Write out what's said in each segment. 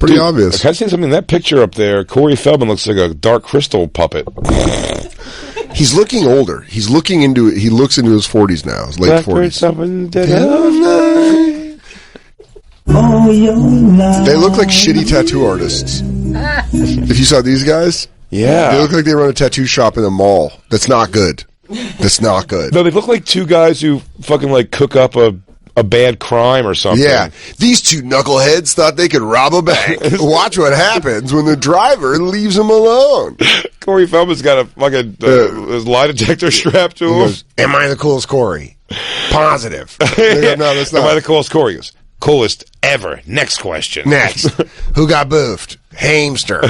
pretty obvious. I kind of seen something in that picture up there. Corey Feldman looks like a Dark Crystal puppet. He's looking older. He looks into his 40s now. His late 40s. They look like shitty tattoo artists. If you saw these guys, yeah, they look like they run a tattoo shop in a mall. That's not good. That's not good. No, they look like two guys who fucking like cook up a bad crime or something. Yeah, these two knuckleheads thought they could rob a bank. Watch what happens when the driver leaves them alone. Corey Feldman's got a fucking lie detector strapped to him. Goes, am I the coolest Corey? Positive. Go, no, that's not. Am I the coolest Corey? He goes, coolest ever. Next question. Next. Who got boofed? Hamster.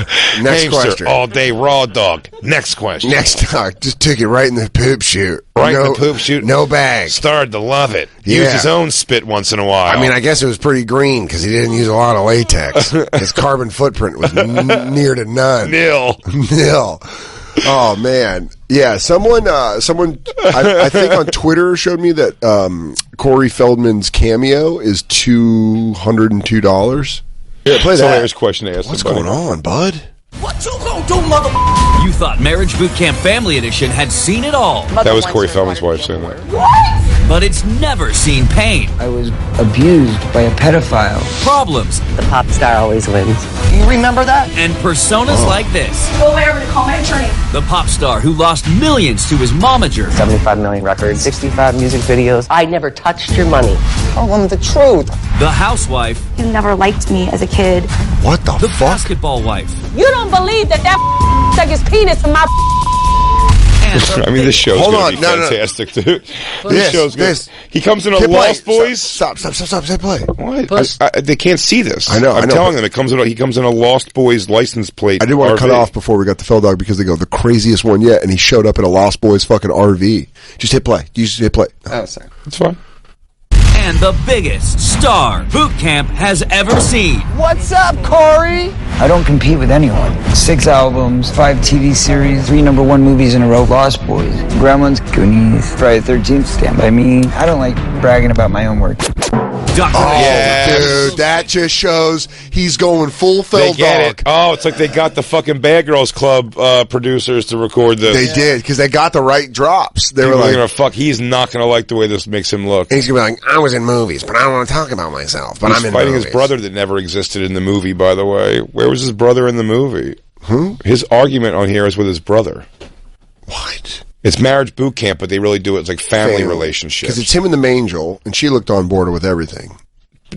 Next question. All day raw dog. Next question. Next dog. Just took it right in the poop chute. Right in the poop chute. No bag. Started to love it. Yeah. Used his own spit once in a while. I mean, I guess it was pretty green because he didn't use a lot of latex. His carbon footprint was near to none. Nil. Oh man, yeah. Someone, I think on Twitter showed me that Corey Feldman's cameo is $202. Yeah, play that. Hilarious question to ask. What's going on, bud? What you gonna do, mother? You thought Marriage Bootcamp Family Edition had seen it all. That was Corey Feldman's wife saying that. What? But it's never seen pain. I was abused by a pedophile. Problems. The pop star always wins. You remember that? And personas like this. Go away, I'm gonna call my attorney. The pop star who lost millions to his momager. 75 million records, 65 music videos. I never touched your money. Tell them the truth. The housewife. You never liked me as a kid. What the fuck? Basketball wife. You don't believe that stuck his penis in my I mean, this show's going to be fantastic, dude. This show's good. He comes in a Lost Boys. Stop. Say play. What? They can't see this. I know. I'm telling them he comes in a Lost Boys license plate. I didn't want to cut off before we got the feldog because they go the craziest one yet, and he showed up in a Lost Boys fucking RV. Just hit play. You just hit play. Oh, sorry. It's fine. And the biggest star Bootcamp has ever seen. What's up, Corey? I don't compete with anyone. 6 albums, 5 TV series, 3 #1 movies in a row. Lost Boys, Gremlins, Goonies, Friday the 13th, Stand By Me. I don't like bragging about my own work. Dude, that just shows he's going full They get feldog. it. Oh, it's like they got the fucking Bad Girls Club producers to record this. They did because they got the right drops. They People were are like, gonna fuck. He's not gonna like the way this makes him look. he's gonna be like, I was in movies, but I don't want to talk about myself. But He's I'm in fighting movies. his brother that never existed in the movie. By the way, where was his brother in the movie? Who? His argument on here is with his brother. What? It's Marriage Bootcamp, but they really do it. It's like family relationships. Because it's him and the Mangel, and she looked on board with everything.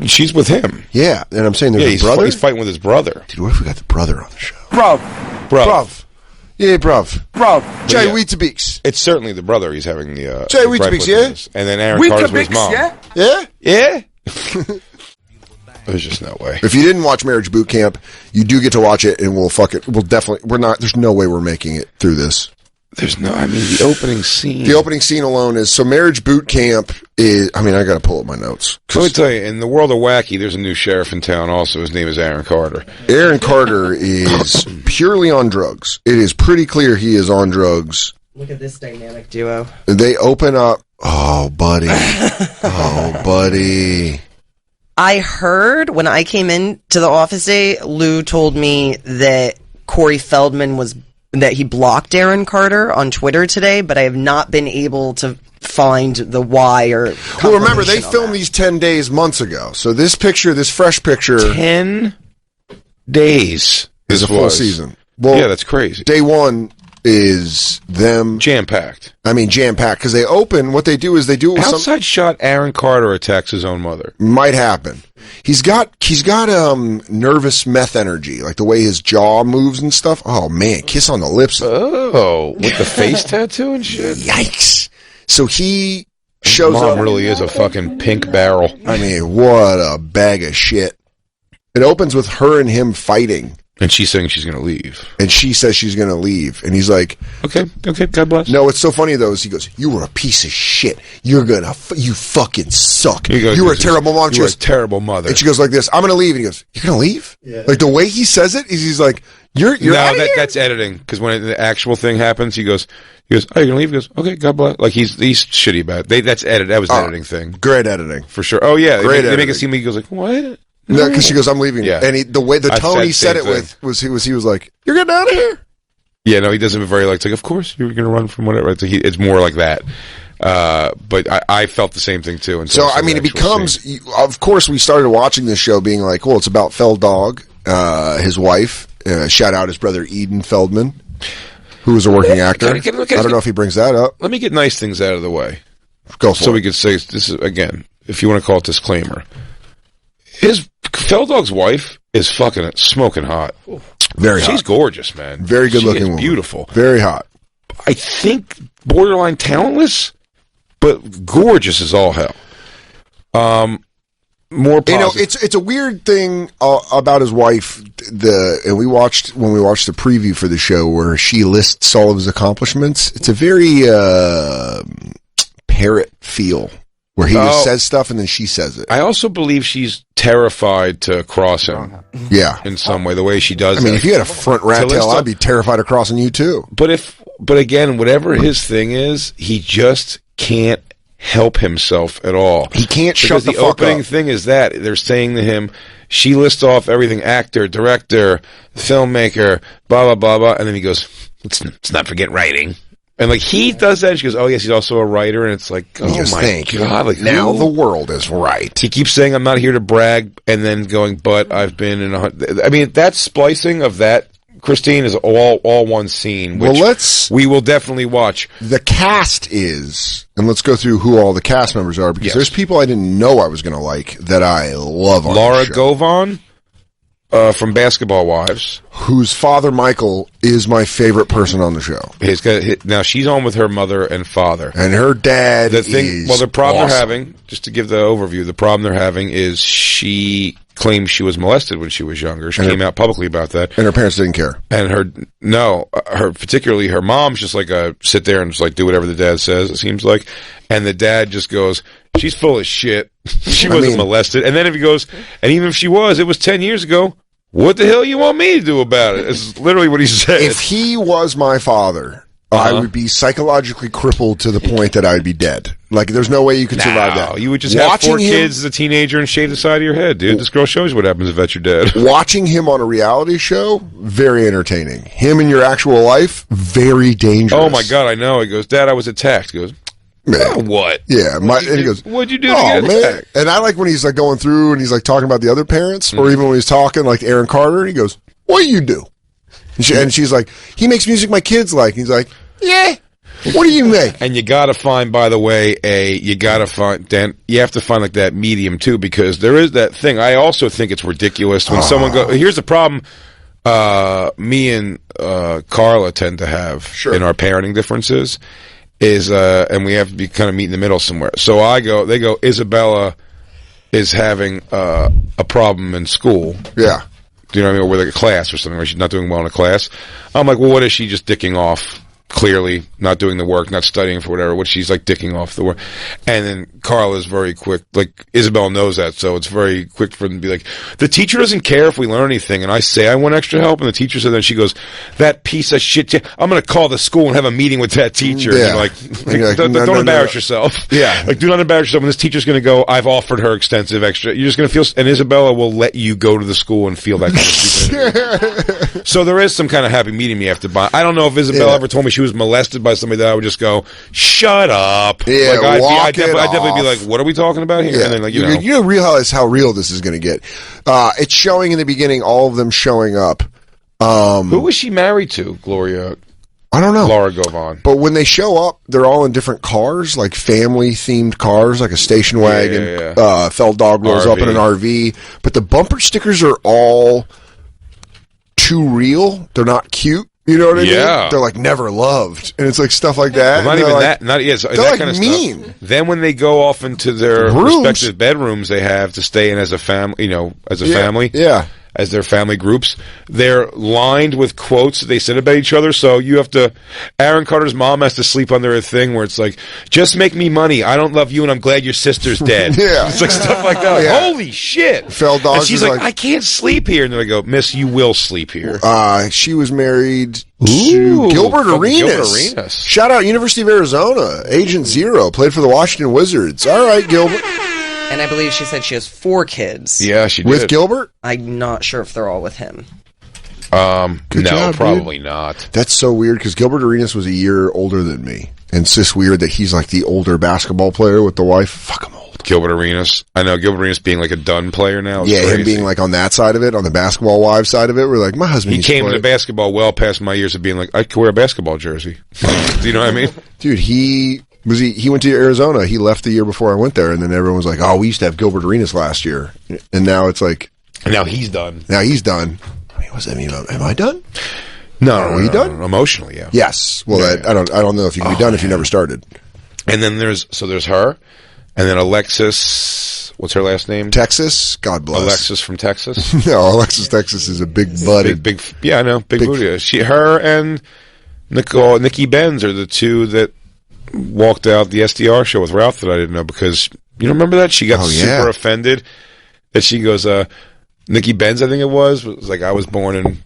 She's with him. Yeah, and I'm saying there's a brother. He's fighting with his brother. Dude, what if we got the brother on the show? Bruv. Yeah, bruv. Jay Yeah. Weetabix. It's certainly the brother he's having the... Jay the gripe Weetabix, with yeah? this. And then Aaron Carter's with his mom. Yeah? Yeah? There's just no way. If you didn't watch Marriage Bootcamp, you do get to watch it, and we'll definitely... There's no way we're making it through this. There's no... I mean, the opening scene... The opening scene alone is... So Marriage Bootcamp is... I mean, I gotta pull up my notes. Let me tell you, in the world of wacky, there's a new sheriff in town also. His name is Aaron Carter. Aaron Carter is purely on drugs. It is pretty clear he is on drugs. Look at this dynamic duo. They open up... Oh, buddy. Oh, buddy. I heard when I came in to the office day, Lou told me that Corey Feldman that he blocked Aaron Carter on Twitter today, but I have not been able to find the why or... Well, remember, they filmed these 10 days, months ago. So this fresh picture... 10 days. Is a full season. Well, yeah, that's crazy. Day one is them... Jam-packed. I mean, jam-packed. Because they open, what they do is they do it with Outside shot, Aaron Carter attacks his own mother. Might happen. He's got nervous meth energy, like the way his jaw moves and stuff. Oh, man, kiss on the lips. Oh, with the face tattoo and shit? Yikes. So he shows Mom up... really is a fucking pink barrel. I mean, what a bag of shit. It opens with her and him fighting. And she's saying she's going to leave. And she says she's going to leave. And he's like... Okay, God bless. No, what's so funny, though, is he goes, you were a piece of shit. You fucking suck. You were a terrible mom. You were a terrible mother. And she goes like this, I'm going to leave. And he goes, you're going to leave? Yeah. Like, the way he says it, is he's like, you're out of here? That's editing. Because when the actual thing happens, he goes, oh, you're going to leave? He goes, okay, God bless. Like, he's shitty about it. That's edited. That was an editing thing. Great editing. For sure. Oh, yeah. Great They make it seem like he goes like, what? No, because she goes, I'm leaving. Yeah. And the tone he said it with was he was like, you're getting out of here. Yeah, no, he doesn't very like, it's like, of course you're going to run from whatever. It's more like that. But I felt the same thing too. So, I mean, it becomes, of course, we started watching this show being like, well, it's about Feldog, his wife. Shout out his brother Eden Feldman, who was a working actor. I don't know if he brings that up. Let me get nice things out of the way. Go for it. So we could say, this is, again, if you want to call it disclaimer. Feldog's wife is fucking smoking hot. Very hot. She's gorgeous, man. Very good looking woman. Beautiful. Very hot. I think borderline talentless, but gorgeous as all hell. More positive. It's a weird thing about his wife. When we watched the preview for the show where she lists all of his accomplishments. It's a very parrot feel where he just says stuff and then she says it. I also believe she's terrified to cross him. Yeah, in some way, the way she does. I mean, if you had a front rat tail, I'd be terrified of crossing you too. But again, whatever his thing is, he just can't help himself at all. He can't shut the fuck up. The opening thing is that they're saying to him, she lists off everything: actor, director, filmmaker, blah blah blah blah, and then he goes, "Let's not forget writing." And like he does that, and she goes, "Oh yes, he's also a writer." And it's like, "Oh my god!" Like now the world is right. He keeps saying, "I'm not here to brag," and then going, "But I've been in." I mean, that splicing of that, Christine, is all one scene. Which we will definitely watch. The cast is, and let's go through who all the cast members are because there's people I didn't know I was going to like that I love. On Laura Govan. From Basketball Wives, whose father Michael is my favorite person on the show. Now she's on with her mother and father, and her dad. The problem they're having, just to give the overview, the problem they're having is she claims she was molested when she was younger. She came out publicly about that, and her parents didn't care. And particularly her mom's just like sit there and just like do whatever the dad says. It seems like, and the dad just goes, "She's full of shit. She wasn't molested." And then if he goes, and even if she was, it was 10 years ago. What the hell you want me to do about it? It's literally what he said. If he was my father, I would be psychologically crippled to the point that I would be dead. Like, there's no way you could survive that. You would just have 4 kids as a teenager and shave the side of your head, dude. This girl shows you what happens if that's your dad. Watching him on a reality show, very entertaining. Him in your actual life, very dangerous. Oh my god, I know. He goes, "Dad, I was attacked." He goes, "Man, what?" Yeah, and he goes, "What'd you do to get attacked?" And I like when he's like going through and he's like talking about the other parents, or even when he's talking like Aaron Carter, he goes, "What do you do?" And she's like, "He makes music my kids like." And he's like, "Yeah. What do you make?" And you gotta find, by the way, you have to find like that medium too, because there is that thing. I also think it's ridiculous when someone goes, here's the problem me and Carla tend to have in our parenting differences is, and we have to be kind of meet in the middle somewhere. So they go, Isabella is having a problem in school. Yeah. Do you know what I mean? Or with like a class or something where she's not doing well in a class. I'm like, well, what is she just dicking off? Clearly not doing the work, not studying for whatever, what she's like dicking off the work. And then Carla is very quick, like Isabel knows that, so it's very quick for them to be like, the teacher doesn't care if we learn anything. And I say I want extra help, and the teacher said, then she goes, "That piece of shit, I'm going to call the school and have a meeting with that teacher." Yeah. And don't embarrass yourself. Yeah. Like, do not embarrass yourself. And this teacher's going to go, "I've offered her extensive extra." You're just going to feel, and Isabella will let you go to the school and feel that kind of stupidity. So there is some kind of happy medium you have to buy. I don't know if Isabella ever told me she was molested by somebody that I would just go, "Shut up." Yeah, like, I'd definitely be like, "What are we talking about here?" Yeah. And then, like, you realize how real this is going to get. It's showing in the beginning, all of them showing up. Who was she married to, Gloria? I don't know. Laura Govan. But when they show up, they're all in different cars, like family-themed cars, like a station wagon. Yeah. Feldog rolls up in an RV. But the bumper stickers are all too real. They're not cute. You know what I mean? They're like never loved, and it's like stuff like that. Well, not even like, that. Not they're that like kind of mean. Stuff. Then when they go off into their respective bedrooms, they have to stay in as a family. Family. Yeah. As their family groups, they're lined with quotes that they said about each other. So you have to. Aaron Carter's mom has to sleep under a thing where it's like, "Just make me money. I don't love you, and I'm glad your sister's dead." Yeah, it's like stuff like that. Like, holy shit! Feldog. And she's like, "I can't sleep here," and then I go, "Miss, you will sleep here." She was married to Gilbert Arenas. Shout out University of Arizona, Agent Zero, played for the Washington Wizards. All right, Gilbert. And I believe she said she has 4 kids. Yeah, she did. With Gilbert? I'm not sure if they're all with him. No, job, probably dude. not. That's so weird because Gilbert Arenas was a year older than me. And it's just weird that he's like the older basketball player with the wife. Fuck, I'm old. Gilbert Arenas. I know Gilbert Arenas being like a done player now. Yeah, crazy. him being like on that side of it, on the basketball wives side of it. We're like, my husband He used to came play. into basketball well past my years of being like, I could wear a basketball jersey. Do you know what I mean? Dude, he went to Arizona. He left the year before I went there, and then everyone was like, "Oh, we used to have Gilbert Arenas last year," and now it's like, And now he's done. now he's done. I mean, what does that mean? Am I done? No, Are we done? Emotionally, yeah. Yes. Well, I don't know if you can be done if you never started. And then there's her, and then Alexis. What's her last name? Texas, God bless. Alexis from Texas. No, Alexis, Texas is a big buddy. Big. Yeah, I know. Big booty. Her and Nikki Benz are the two that walked out the SDR show with Ralph that I didn't know because you don't remember that? She got super offended that she goes, Nikki Benz, I think it was like, I was born in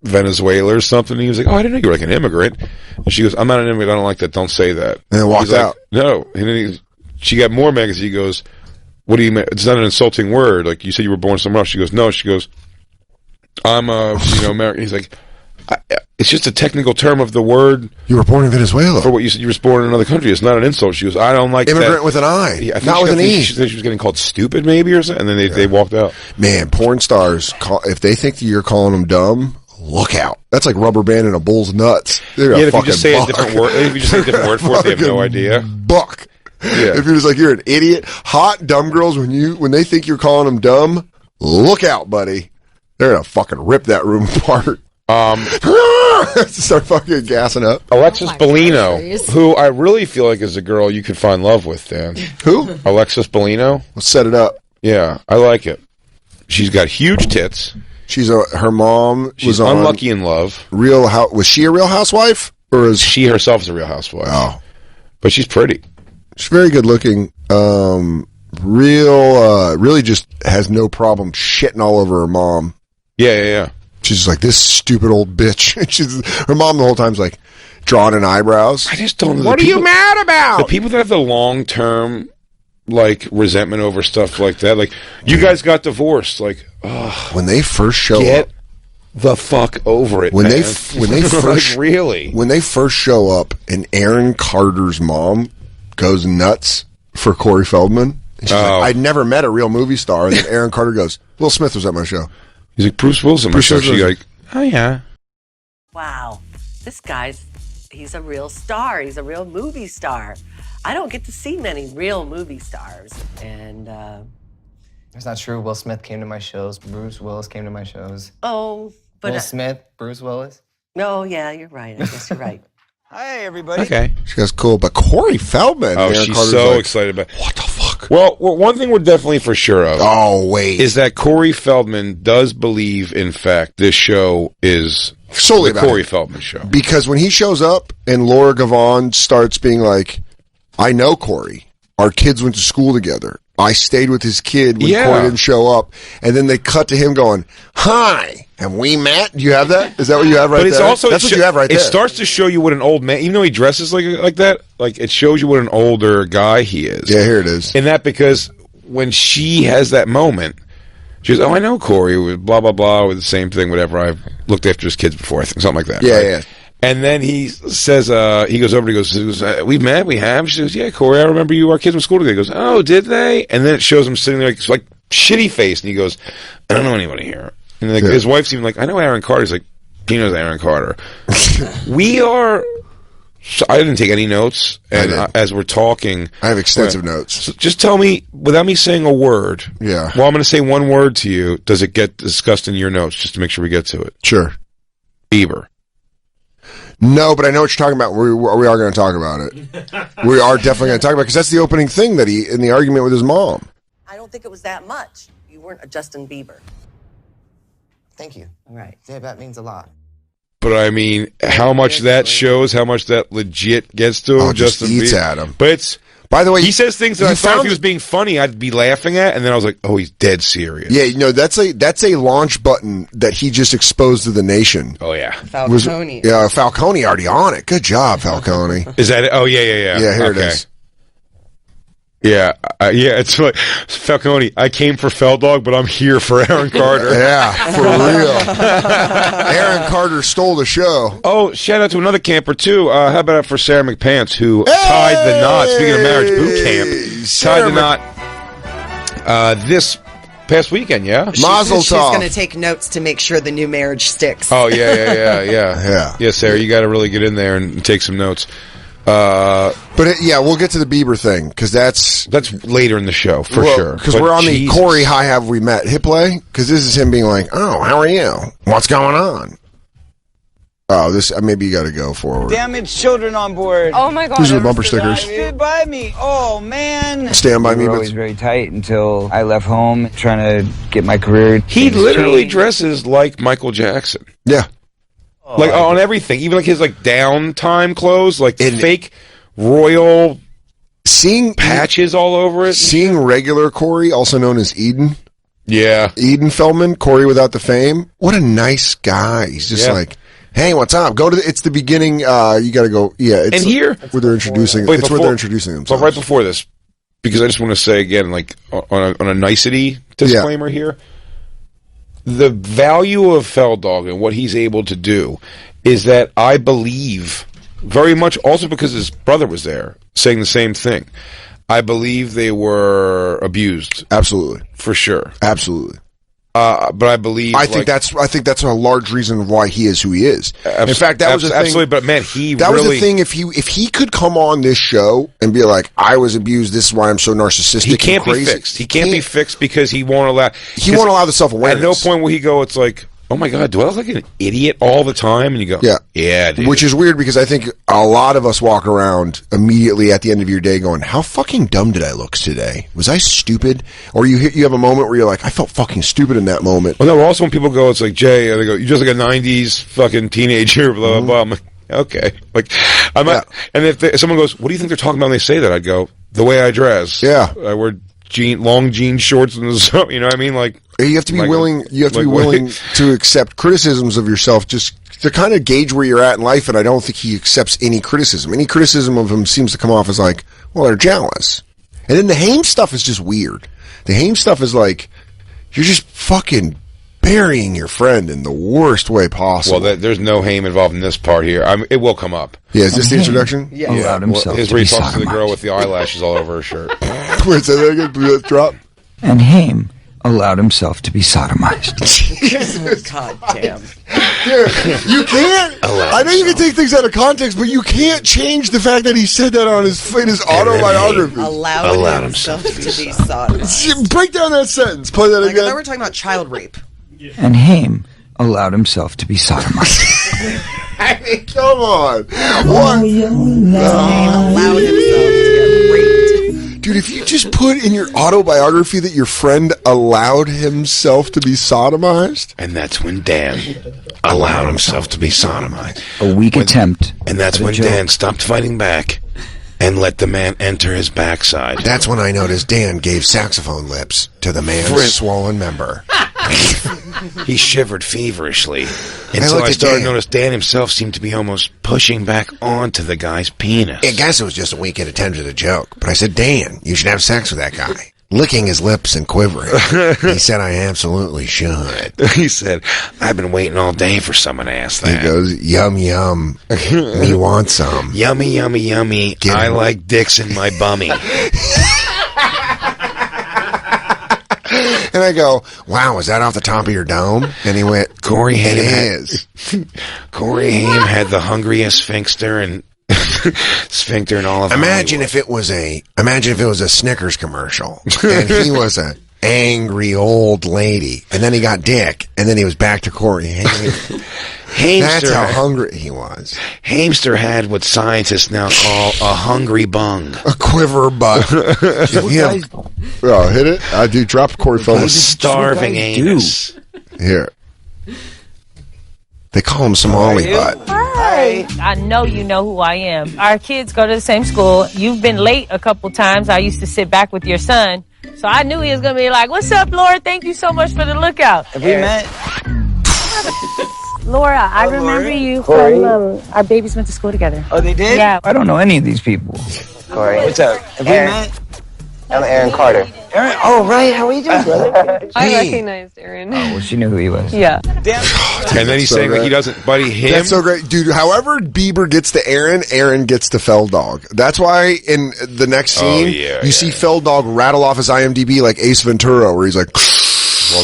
Venezuela or something. And he was like, oh, I didn't know you were like an immigrant. And she goes, I'm not an immigrant. I don't like that. Don't say that. And then walked out. Like, no. And then she got more mad because he goes, what do you mean? It's not an insulting word. Like you said you were born somewhere else. She goes, no. She goes, I'm American. He's like, it's just a technical term of the word. You were born in Venezuela. For what you said, you were born in another country. It's not an insult. She goes, I don't like immigrant that. with an I, Yeah, I think not with an E. She said she was getting called stupid, maybe, or something. And then they walked out. Man, porn stars, if they think that you're calling them dumb, look out. That's like rubber banding a bull's nuts. If you just say a different word, if you just say a different word for it, they have no idea. Buck. Yeah. If you're just like, you're an idiot. Hot, dumb girls, when they think you're calling them dumb, look out, buddy. They're going to fucking rip that room apart. Start fucking gassing up. Alexis Bellino, who I really feel like is a girl you could find love with, Dan. Who? Alexis Bellino. Let's set it up. Yeah, I like it. She's got huge tits. Her mom She's was on Unlucky in Love. Was she a Real Housewife? Or is She herself is a Real Housewife. Oh. But she's pretty. She's very good looking. Really just has no problem shitting all over her mom. Yeah. She's just like, this stupid old bitch. Her mom the whole time's like drawing in eyebrows. I just don't know. What are you mad about? The people that have the long-term, like, resentment over stuff like that. Like, you guys got divorced. Like, when they first show get up. the fuck over it, When man. they first like, really? When they first show up and Aaron Carter's mom goes nuts for Corey Feldman. And she's like, I'd never met a real movie star. And then Aaron Carter goes, Will Smith was at my show. He's like, Bruce Wilson. She's like, oh, yeah. Wow, this he's a real star. He's a real movie star. I don't get to see many real movie stars. And, It's not true. Will Smith came to my shows. Bruce Willis came to my shows. oh, but... Will Smith, Bruce Willis. No, yeah, you're right. I guess you're right. Hi, everybody. Okay. She goes, cool. But Corey Feldman. Oh, Aaron she's Carter's so like, excited about. What the fuck? Well, one thing we're definitely for sure of. Oh, wait. Is that Corey Feldman does believe, in fact, this show is solely the about Corey it. Feldman show. Because when he shows up and Laura Gavon starts being like, I know Corey. Our kids went to school together. I stayed with his kid when Corey didn't show up. And then they cut to him going, hi, have we met? Do you have that? Is that what you have right there? But it's also That's what you have right there. It starts to show you what an old man, even though he dresses like that, like it shows you what an older guy he is. Yeah, here it is. And that because when she has that moment, she goes, oh, I know Corey, with blah, blah, blah, with the same thing, whatever. I've looked after his kids before, I think, something like that. Yeah, right? yeah. And then he says, he goes over and he goes, we've met, we have. She goes, yeah, Corey, I remember you, our kids went to school together. He goes, oh, did they? And then it shows him sitting there like shitty face, and he goes, I don't know anybody here. And like, his wife's even like, I know Aaron Carter. He's like, he knows Aaron Carter. We are... So I didn't take any notes, and as we're talking... I have extensive notes. So just tell me, without me saying a word, yeah. Well, I'm going to say one word to you. Does it get discussed in your notes, just to make sure we get to it? Sure. Bieber. No, but I know what you're talking about. We are going to talk about it. We are definitely going to talk about it, because that's the opening thing that he, in the argument with his mom. I don't think it was that much. You weren't a Justin Bieber. Thank you. All right. Yeah, that means a lot. But I mean, how much that shows, how much that legit gets to him. Oh, just Justin eats Bieber. at him. But it's... By the way, he says things that I thought if he was being funny, I'd be laughing at, and then I was like, oh, he's dead serious. Yeah, that's a launch button that he just exposed to the nation. Oh, yeah. Falcone. Falcone already on it. Good job, Falcone. Is that it? Oh, yeah. Yeah, here it is. Yeah, it's like Falcone. I came for Feldog, but I'm here for Aaron Carter. Yeah, for real. Aaron Carter stole the show. Oh, shout out to another camper too. How about for Sarah McPants, who tied the knot? Speaking of marriage boot camp, tied the knot this past weekend. Yeah, Mazel she's tov. going to take notes to make sure the new marriage sticks. Oh yeah. Sarah, you got to really get in there and take some notes. We'll get to the Bieber thing because that's later in the show for sure. Because we're on the Corey Hi Have We Met hit play. Because this is him being like, "Oh, how are you? What's going on?" Oh, this maybe you got to go forward. Damaged children on board. Oh my God. These are the bumper stickers. Stood by me. Oh man. Stand by me. We were always very tight until I left home trying to get my career. He literally dresses like Michael Jackson. Yeah. Like on everything, even like his like downtime clothes, like fake royal patches all over it. Seeing regular Corey, also known as Eden. Yeah. Eden Feldman, Corey without the fame. What a nice guy. He's just like, hey, what's up? Go to it's the beginning. You got to go. Yeah. It's and here, where they're introducing. Where they're introducing themselves. But right before this, because I just want to say again, like on a nicety disclaimer here. The value of Feldog and what he's able to do is that I believe very much also because his brother was there saying the same thing. I believe they were abused. Absolutely. For sure. Absolutely. But I believe I think that's a large reason why he is who he is. In fact, that was the thing. Absolutely, but man, that was the thing. If he could come on this show and be like, "I was abused. This is why I'm so narcissistic." He can't and crazy. be fixed. He can't be fixed because he won't allow. He won't allow the self-awareness. At no point will he go. It's like, oh my God, do I look like an idiot all the time? And you go, yeah, dude. Which is weird because I think a lot of us walk around immediately at the end of your day going, how fucking dumb did I look today? Was I stupid? Or you have a moment where you're like, I felt fucking stupid in that moment. Well, no, also when people go, it's like, Jay, they go, you're just like a 90s fucking teenager, blah, blah, blah. I'm like, okay. Like, I'm not, and if someone goes, what do you think they're talking about when they say that? I'd go, the way I dress. Yeah. I wear long jean shorts and so, you know what I mean? Like, you have to be willing. You have to be willing to accept criticisms of yourself, just to kind of gauge where you're at in life. And I don't think he accepts any criticism. Any criticism of him seems to come off as like, well, they're jealous. And then the Haim stuff is just weird. The Haim stuff is like, you're just fucking burying your friend in the worst way possible. Well, there's no Haim involved in this part here. It will come up. Yeah, is this the introduction? Yeah. Allowed himself His where he talks to the girl with the eyelashes all over her shirt. Wait, say that again. Do that drop. And Haim allowed himself to be sodomized. God damn. Dude, you can't. I know you can take things out of context, but you can't change the fact that he said that on his autobiography. Allowed himself to be sodomized. Break down that sentence. Play that I again. thought we're talking about child rape. And Haim allowed himself to be sodomized. I mean, come on. What? Allowed himself to get raped. Dude, if you just put in your autobiography that your friend allowed himself to be sodomized. And that's when Dan allowed himself to be sodomized. A weak attempt. And that's when Dan stopped fighting back and let the man enter his backside. That's when I noticed Dan gave saxophone lips to the man's swollen member. He shivered feverishly until I started to notice Dan himself seemed to be almost pushing back onto the guy's penis. I guess it was just a weak attempt at a joke, but I said, Dan, you should have sex with that guy. Licking his lips and quivering. He said, I absolutely should. He said, I've been waiting all day for someone to ask that. He goes, yum, yum. Me want some. Yummy, yummy, yummy. I like dicks in my bummy. And I go, wow, is that off the top of your dome? And he went, Corey Haim Corey Haim had the hungriest sphincter and in all of Imagine if it was a Snickers commercial and he was a angry old lady and then he got dick and then he was back to Corey Haim. That's how hungry he was. Hamster had what scientists now call a hungry bung. A quiver butt. Hit it. I do drop Corey Feldman. Starving anus. Here. They call him Somali butt. Hi. I know you know who I am. Our kids go to the same school. You've been late a couple times. I used to sit back with your son. So I knew he was going to be like, what's up, Laura? Thank you so much for the lookout. Have we met? Laura, I remember you from our babies went to school together. Oh, they did? Yeah. I don't know any of these people. Corey. What's up? Have we met? I'm Aaron Carter. Aaron? Oh, right. How are you doing, brother? I recognized Aaron. Oh, well, she knew who he was. Yeah. And then he's saying like he doesn't, buddy, him. That's so great, dude. However, Bieber gets to Aaron, Aaron gets to Feldog. That's why in the next scene, you see Feldog rattle off his IMDb like Ace Ventura, where he's like,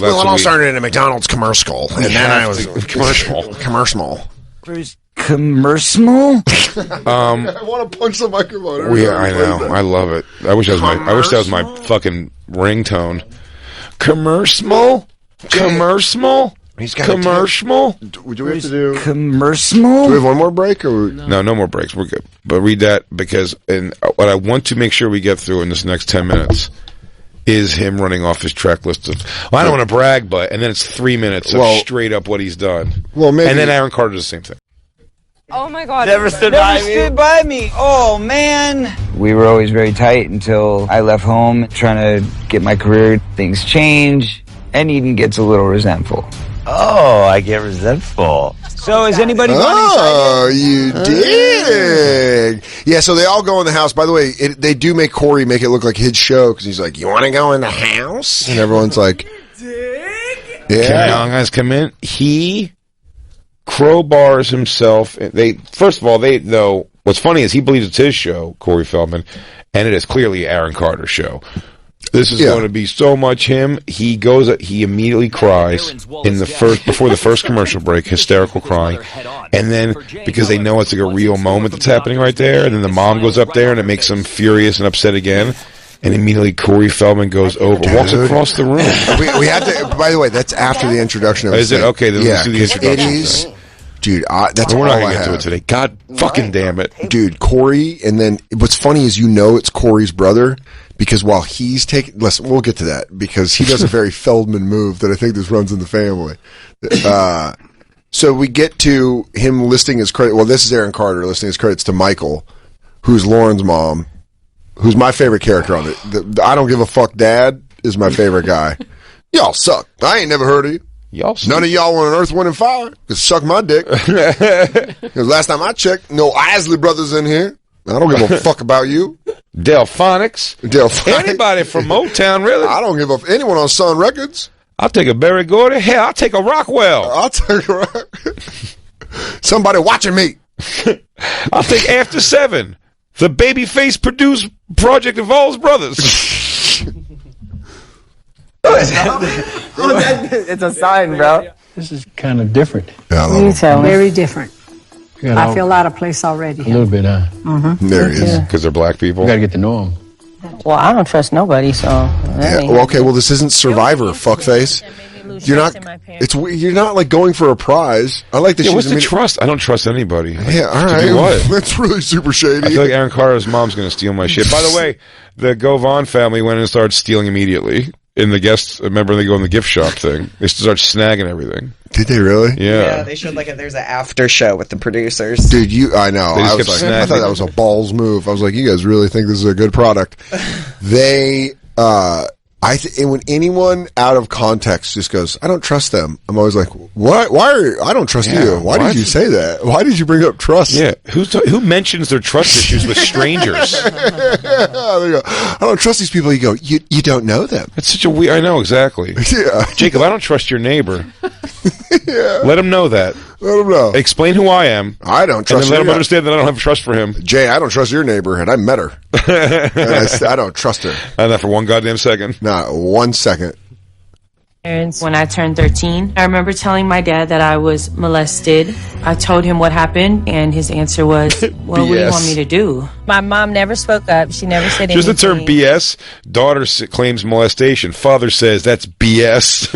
"Well, it all started in a McDonald's commercial, and then I was commercial." Where's commercial? I want to punch the microphone. Yeah, I know. I love it. I wish that was my fucking ringtone. Commercial. He's got commercial. Would you have to do commercial? Do we have one more break? Or no more breaks. We're good. But read that because what I want to make sure we get through in this next 10 minutes is him running off his track list of. Well, I don't want to brag, and then it's 3 minutes of straight up what he's done. Well, maybe. And then Aaron Carter does the same thing. Oh my God. Never stood by me. Oh, man. We were always very tight until I left home trying to get my career. Things change, and Eden gets a little resentful. Oh, I get resentful. So is anybody Oh, you dig. Yeah, so they all go in the house. By the way, they do make Corey make it look like his show because he's like, "You want to go in the house?" And everyone's like, "Yeah." Can young guys come in? He crowbars himself. First of all, though, what's funny is he believes it's his show, Corey Feldman, and it is clearly Aaron Carter's show. This is going to be so much him. He immediately cries before the first commercial break, hysterical crying. And then, because they know it's like a real moment that's happening right there, and then the mom goes up there and it makes him furious and upset again. And immediately Corey Feldman goes over, walks across the room. We have to, by the way, that's after the introduction of Is it? Okay, then let's do the introduction. It is. Dude, that's we're all not I going to get have. to it today. God fucking damn it. Dude, Corey, and then what's funny is it's Corey's brother, because while he's taking, listen, we'll get to that, because he does a very Feldman move that I think this runs in the family. So we get to him listing his credit. Well, this is Aaron Carter listing his credits to Michael, who's Lauren's mom, who's my favorite character on it. The I don't give a fuck dad is my favorite guy. Y'all suck. I ain't never heard of you. None of y'all want an Earth, Wind, and Fire. Just suck my dick. Because last time I checked, no Isley Brothers in here. I don't give a fuck about you. Delphonics. Anybody from Motown, really? I don't give a anyone on Sun Records. I'll take a Berry Gordy. Hell, I'll take a Rockwell. I'll take a somebody watching me. I'll take After 7. The Babyface produced project of Vols Brothers. It's a sign, bro. This is kind of different. Yeah, Very different. I feel out of place already. A little bit, huh? Mm-hmm. There he is. Because they're black people. You got to get to know them. Well, I don't trust nobody, so. Well, this isn't Survivor, fuckface. You're not. You're not like going for a prize. I like that. What's the trust? I don't trust anybody. Yeah, all right. What? That's really super shady. I feel like Aaron Carter's mom's going to steal my shit. By the way, the Govan family went and started stealing immediately. In the guests, remember they go in the gift shop thing. They start snagging everything. Did they really? Yeah. They showed there's an after show with the producers. Dude, I know. I thought that was a balls move. I was like, you guys really think this is a good product? When anyone out of context just goes, I don't trust them, I'm always like, what? I don't trust you. Why did you say that? Why did you bring up trust? Yeah. Who mentions their trust issues with strangers? They go, I don't trust these people. You go, you don't know them. It's such a weird. I know exactly. Yeah. Jacob, I don't trust your neighbor. Yeah. Let him know that. Let him know. Explain who I am. I don't trust. And then let him understand that I don't have trust for him. Jay, I don't trust your neighbor, and I met her. I don't trust her. Not for one goddamn second. Not 1 second. When I turned 13, I remember telling my dad that I was molested. I told him what happened, and his answer was, well, what do you want me to do? My mom never spoke up. She never said anything. Just the term BS. Daughter claims molestation. Father says that's BS.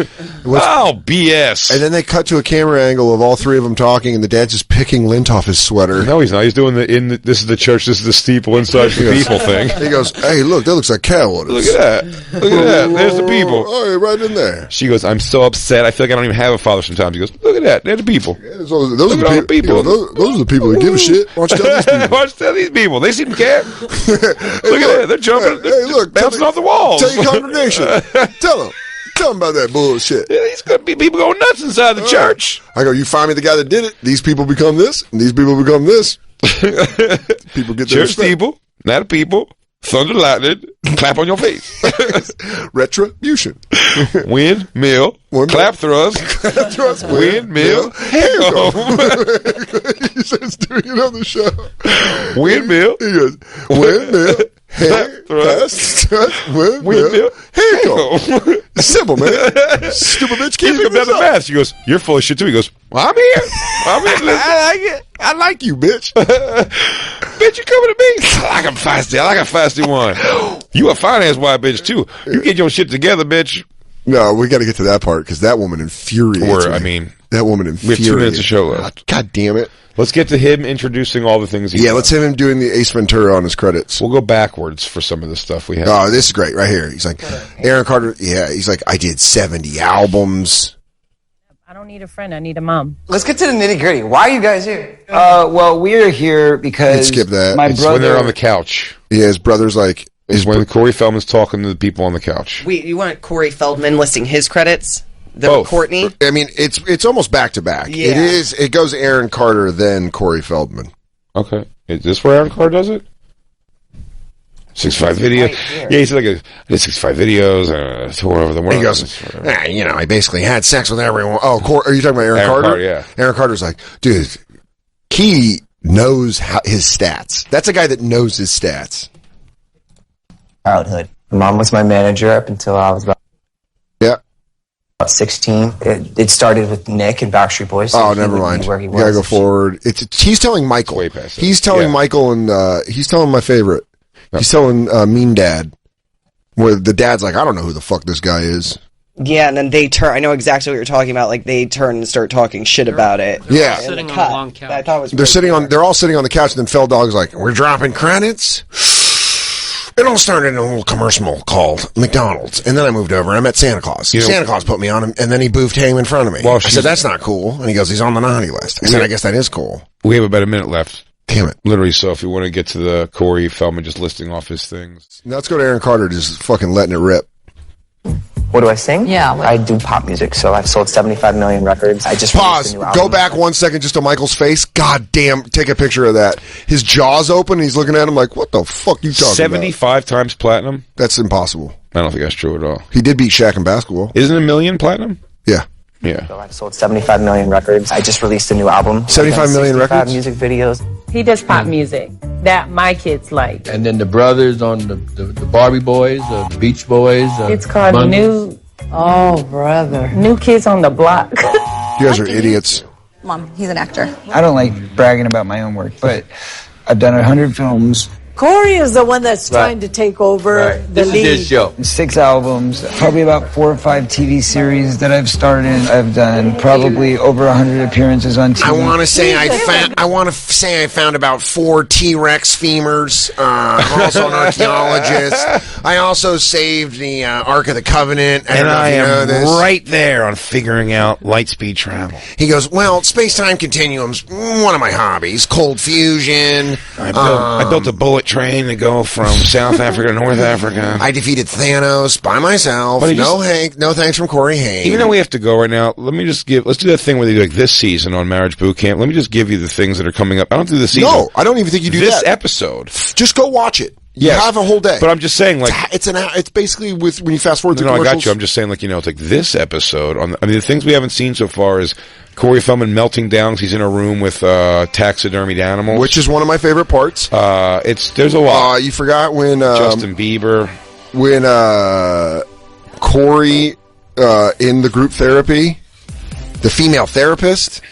BS. And then they cut to a camera angle of all three of them talking, and the dad's just picking lint off his sweater. No, he's not. He's doing this is the church, this is the steeple inside the people thing. He goes, hey, look, that looks like cow waters. Look at that. Look at that. There's the people. Oh, right in there. She goes, I'm so upset. I feel like I don't even have a father sometimes. He goes, look at that. They're the people. Yeah, those are the people. Those are the people that give a shit. Why don't you tell these people? Why don't you tell these people? They seem to care. Look at that. They're jumping. Hey, look. Bouncing off the walls. Tell your congregation. Tell them about that bullshit. Yeah, these could be people going nuts inside the church. I go, you find me the guy that did it. These people become this, and these people become this. People get their church people, not people. thunder, lightning, clap on your face. Retribution. Windmill, clap thrust, windmill, hell. He starts doing it on the show. Windmill. He goes, windmill, hair, thrust, windmill, hell. Simple, man. Stupid bitch can't pick up the math. She goes, you're full of shit too. He goes, well, I'm here. I'm here. I like it. I like you, bitch. Bitch, you coming to me? I like a feisty. I like a feisty one. You a finance-wise bitch, too. You get your shit together, bitch. No, we got to get to that part because that woman infuriates me. That woman infuriates. We have 2 minutes to show left. God damn it. Let's get to him introducing all the things let's have him doing the Ace Ventura on his credits. We'll go backwards for some of the stuff we have. Oh, this is great right here. He's like, Aaron Carter, he's like, I did 70 albums. I don't need a friend. I need a mom. Let's get to the nitty gritty. Why are you guys here? Well, we're here because skip that. my It's brother. when they're on the couch. Yeah, his brother's like. Is when Corey Feldman's talking to the people on the couch. Wait, you want Corey Feldman listing his credits? Both. Courtney? I mean, it's almost back to back. Yeah. It goes Aaron Carter, then Corey Feldman. Okay. Is this where Aaron Carter does it? 65 videos. Yeah, he's like, I did 65 videos, tour over the world. He goes, I basically had sex with everyone. Oh, are you talking about Aaron Carter? Yeah. Aaron Carter's like, dude, he knows his stats. That's a guy that knows his stats. Childhood. My mom was my manager up until I was about 16. It started with Nick and Backstreet Boys. So never mind. Where he You was. gotta go forward. He's telling Michael. Way past that. He's telling Michael, and he's telling my favorite. He's telling Mean Dad, where the dad's like, I don't know who the fuck this guy is. Yeah, and then they turn. I know exactly what you're talking about. Like they turn and start talking shit about it. Yeah, sitting on a long couch. I thought it was they're all sitting on the couch, and then Feldog's like, we're dropping credits. It all started in a little commercial called McDonald's, and then I moved over and I met Santa Claus. Santa Claus put me on him, and then he boofed him in front of me. I said, that's not cool. And he goes, he's on the naughty list. I said, I guess that is cool. We have about a minute left. Damn it. Literally, so if you want to get to the Corey Feldman just listing off his things. Now let's go to Aaron Carter just fucking letting it rip. What do I sing? Yeah. I do pop music, so I've sold 75 million records. I just Pause. released a new album. Go back 1 second just to Michael's face. God damn. Take a picture of that. His jaw's open and he's looking at him like, what the fuck you talking 75 times platinum? That's impossible. I don't think that's true at all. He did beat Shaq in basketball. Isn't it 1 million platinum? Yeah. Yeah. So I've sold 75 million records. I just released a new album. 75 million records? Music videos. He does pop music that my kids like. And then the brothers on the Barbie Boys, the Beach Boys. It's called Monday. Oh, brother. New Kids on the Block. You guys are idiots. Mom, he's an actor. I don't like bragging about my own work, but I've done 100 films. Corey is the one that's trying to take over the This lead. is his show. 6 albums, probably about 4 or 5 TV series that I've starred in. I've done probably over 100 appearances on TV. I want to say I found about 4 T-Rex femurs. I'm also an archaeologist. I also saved the Ark of the Covenant. I am right there on figuring out light speed travel. He goes, well, space-time continuum's one of my hobbies. Cold fusion. I built a bullet train to go from South Africa to North Africa. I defeated Thanos by myself. No thanks from Corey Haim. Even though we have to go right now, let's do that thing where they do like this season on Marriage Bootcamp. Let me just give you the things that are coming up. I don't do the season. No, I don't even think you do this that. episode. Just go watch it. You have a whole day. But I'm just saying, like, it's basically with when you fast forward to commercials. I got you. I'm just saying, like, it's like this episode. The things we haven't seen so far is Corey Feldman melting down because he's in a room with taxidermied animals, which is one of my favorite parts. There's a lot. You forgot when Justin Bieber, when Corey in the group therapy, the female therapist.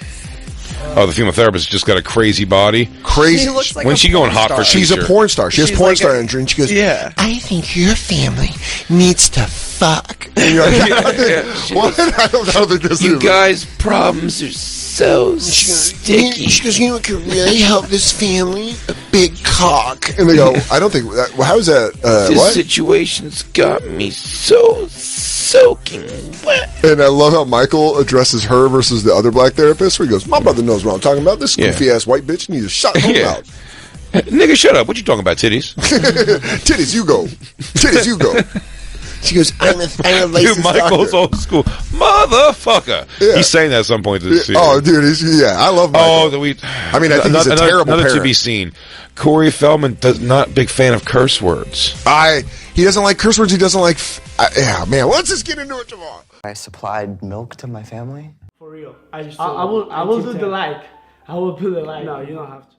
Oh, the female therapist just got a crazy body. Crazy. She looks like When's she going hot for? She's a porn star. She has porn star energy. And she goes, yeah. I think your family needs to fuck. And you're like, what? I don't think this You guys' problems are so sticky. She goes, what could really help this family? A big cock. And they go, I don't think that. How is that? This situation's got me so soaking wet. And I love how Michael addresses her versus the other black therapist, where he goes, my brother knows what I'm talking about. This goofy ass white bitch needs to shut her mouth. Nigga, shut up. What you talking about, titties? Titties, you go. Titties, you go. She goes, I'm a licensed Dude, Michael's doctor. old school. Motherfucker. Yeah. He's saying that at some point this season. Oh, dude, I love Michael. I mean, I think he's a terrible another parent. to be seen. Corey Feldman does not big fan of curse words. He doesn't like curse words. He doesn't like. Yeah, man. Let's just get into it, Javon. I supplied milk to my family. For real. I will do the like. I will do the like. No, you don't have to.